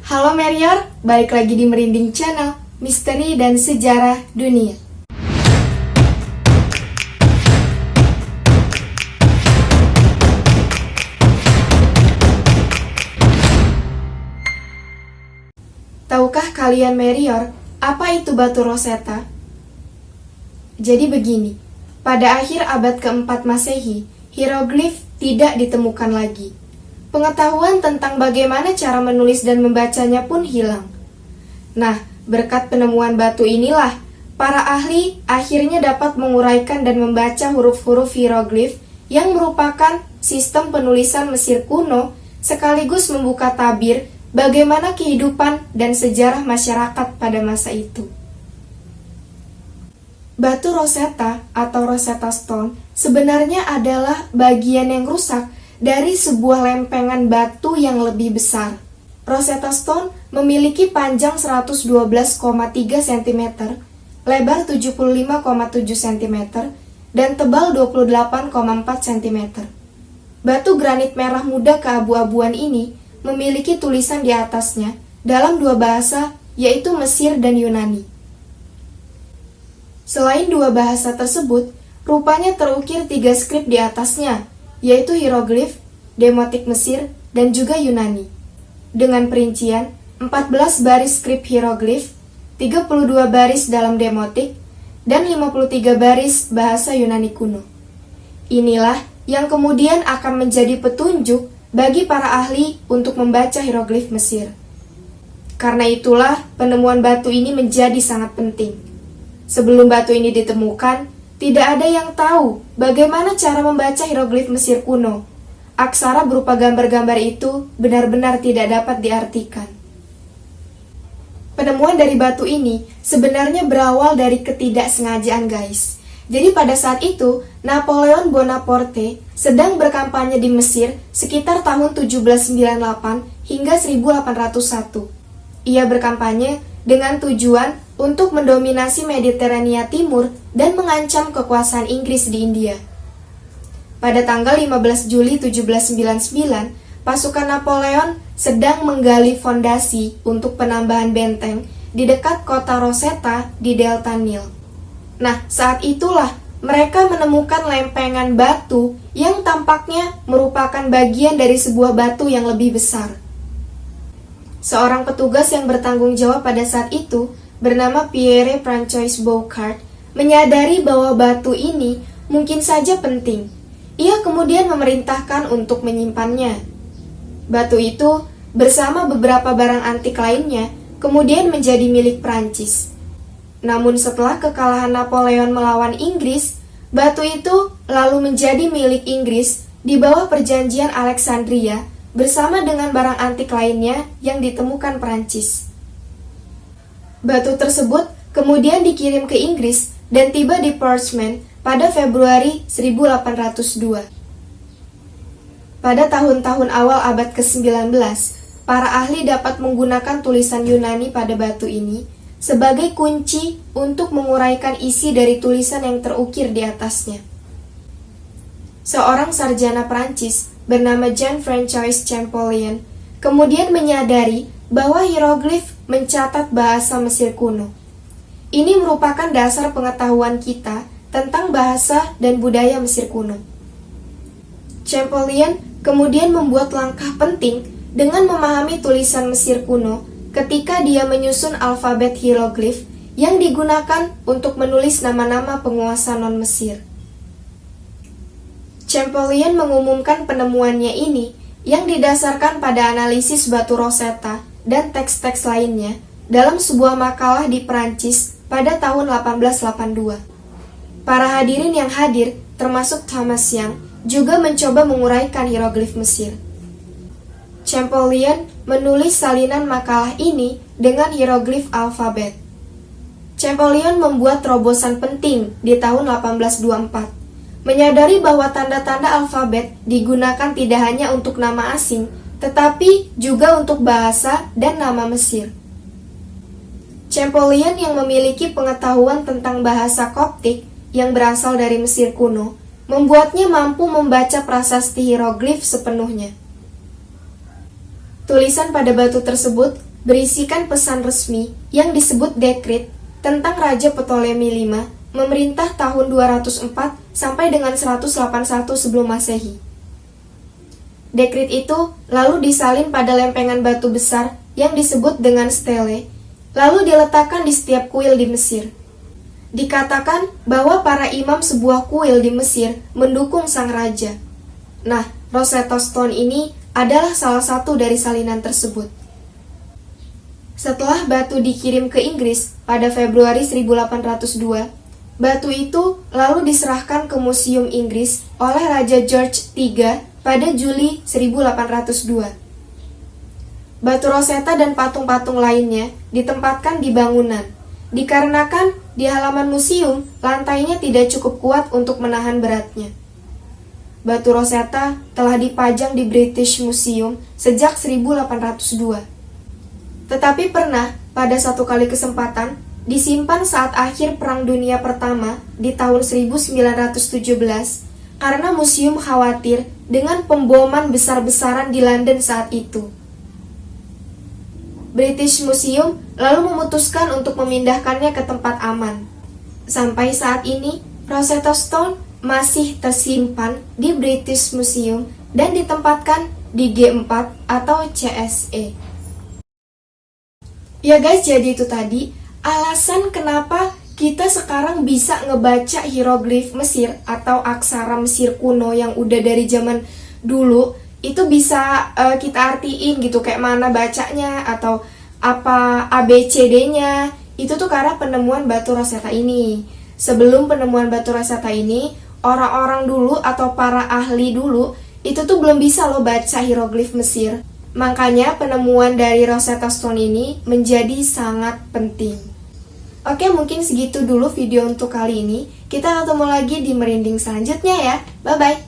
Halo Merior, balik lagi di Merinding Channel, Misteri dan Sejarah Dunia. Tahukah kalian Merior, apa itu batu Rosetta? Jadi begini, pada akhir abad keempat Masehi, hieroglif tidak ditemukan lagi. Pengetahuan tentang bagaimana cara menulis dan membacanya pun hilang. Nah, berkat penemuan batu inilah, para ahli akhirnya dapat menguraikan dan membaca huruf-huruf hieroglif yang merupakan sistem penulisan Mesir kuno, sekaligus membuka tabir bagaimana kehidupan dan sejarah masyarakat pada masa itu. Batu Rosetta atau Rosetta Stone sebenarnya adalah bagian yang rusak dari sebuah lempengan batu yang lebih besar. Rosetta Stone memiliki panjang 112,3 cm, lebar 75,7 cm, dan tebal 28,4 cm. Batu granit merah muda keabu-abuan ini memiliki tulisan di atasnya dalam dua bahasa, yaitu Mesir dan Yunani. Selain dua bahasa tersebut, rupanya terukir 3 skrip di atasnya, yaitu hieroglif, demotik Mesir, dan juga Yunani. Dengan perincian 14 baris skrip hieroglif, 32 baris dalam demotik, dan 53 baris bahasa Yunani kuno. Inilah yang kemudian akan menjadi petunjuk bagi para ahli untuk membaca hieroglif Mesir. Karena itulah penemuan batu ini menjadi sangat penting. Sebelum batu ini ditemukan, tidak ada yang tahu bagaimana cara membaca hieroglif Mesir kuno. Aksara berupa gambar-gambar itu benar-benar tidak dapat diartikan. Penemuan dari batu ini sebenarnya berawal dari ketidaksengajaan, guys. Jadi pada saat itu, Napoleon Bonaparte sedang berkampanye di Mesir sekitar tahun 1798 hingga 1801. Ia berkampanye dengan tujuan untuk mendominasi Mediterania Timur dan mengancam kekuasaan Inggris di India. Pada tanggal 15 Juli 1799, pasukan Napoleon sedang menggali fondasi untuk penambahan benteng di dekat kota Rosetta di Delta Nil. Nah, saat itulah mereka menemukan lempengan batu yang tampaknya merupakan bagian dari sebuah batu yang lebih besar. Seorang petugas yang bertanggung jawab pada saat itu bernama Pierre Francois Boucard menyadari bahwa batu ini mungkin saja penting. Ia kemudian memerintahkan untuk menyimpannya. Batu itu bersama beberapa barang antik lainnya kemudian menjadi milik Prancis. Namun setelah kekalahan Napoleon melawan Inggris, batu itu lalu menjadi milik Inggris di bawah perjanjian Alexandria bersama dengan barang antik lainnya yang ditemukan Prancis. Batu tersebut kemudian dikirim ke Inggris dan tiba di Portsmouth pada Februari 1802. Pada tahun-tahun awal abad ke-19, para ahli dapat menggunakan tulisan Yunani pada batu ini sebagai kunci untuk menguraikan isi dari tulisan yang terukir di atasnya. Seorang sarjana Prancis bernama Jean-François Champollion kemudian menyadari bahwa hieroglif mencatat bahasa Mesir kuno. Ini merupakan dasar pengetahuan kita tentang bahasa dan budaya Mesir kuno. Champollion kemudian membuat langkah penting dengan memahami tulisan Mesir kuno ketika dia menyusun alfabet hieroglif yang digunakan untuk menulis nama-nama penguasa non-Mesir. Champollion mengumumkan penemuannya ini yang didasarkan pada analisis batu Rosetta dan teks-teks lainnya dalam sebuah makalah di Perancis pada tahun 1882. Para hadirin yang hadir, termasuk Thomas Young, juga mencoba menguraikan hieroglif Mesir. Champollion menulis salinan makalah ini dengan hieroglif alfabet. Champollion membuat terobosan penting di tahun 1824, menyadari bahwa tanda-tanda alfabet digunakan tidak hanya untuk nama asing, tetapi juga untuk bahasa dan nama Mesir. Champollion yang memiliki pengetahuan tentang bahasa Koptik yang berasal dari Mesir kuno, membuatnya mampu membaca prasasti hieroglif sepenuhnya. Tulisan pada batu tersebut berisikan pesan resmi yang disebut dekret tentang Raja Ptolemy V memerintah tahun 204 sampai dengan 181 sebelum Masehi. Dekret itu lalu disalin pada lempengan batu besar yang disebut dengan stele, lalu diletakkan di setiap kuil di Mesir. Dikatakan bahwa para imam sebuah kuil di Mesir mendukung sang raja. Nah, Rosetta Stone ini adalah salah satu dari salinan tersebut. Setelah batu dikirim ke Inggris pada Februari 1802, batu itu lalu diserahkan ke Museum Inggris oleh Raja George III pada Juli 1802. Batu Rosetta dan patung-patung lainnya ditempatkan di bangunan, dikarenakan di halaman museum lantainya tidak cukup kuat untuk menahan beratnya. Batu Rosetta telah dipajang di British Museum sejak 1802. Tetapi pernah pada satu kali kesempatan disimpan saat akhir Perang Dunia Pertama di tahun 1917 karena museum khawatir dengan pemboman besar-besaran di London saat itu. British Museum lalu memutuskan untuk memindahkannya ke tempat aman. Sampai saat ini, Rosetta Stone masih tersimpan di British Museum dan ditempatkan di G4 atau CSE. Ya guys, jadi itu tadi alasan kenapa kita sekarang bisa ngebaca hieroglif Mesir atau aksara Mesir kuno yang udah dari zaman dulu. Itu bisa kita artiin gitu, kayak mana bacanya atau apa ABCD-nya. Itu tuh karena penemuan batu Rosetta ini. Sebelum penemuan batu Rosetta ini, orang-orang dulu atau para ahli dulu itu tuh belum bisa loh baca hieroglif Mesir. Makanya penemuan dari Rosetta Stone ini menjadi sangat penting. Oke, mungkin segitu dulu video untuk kali ini. Kita ketemu lagi di merinding selanjutnya ya. Bye-bye.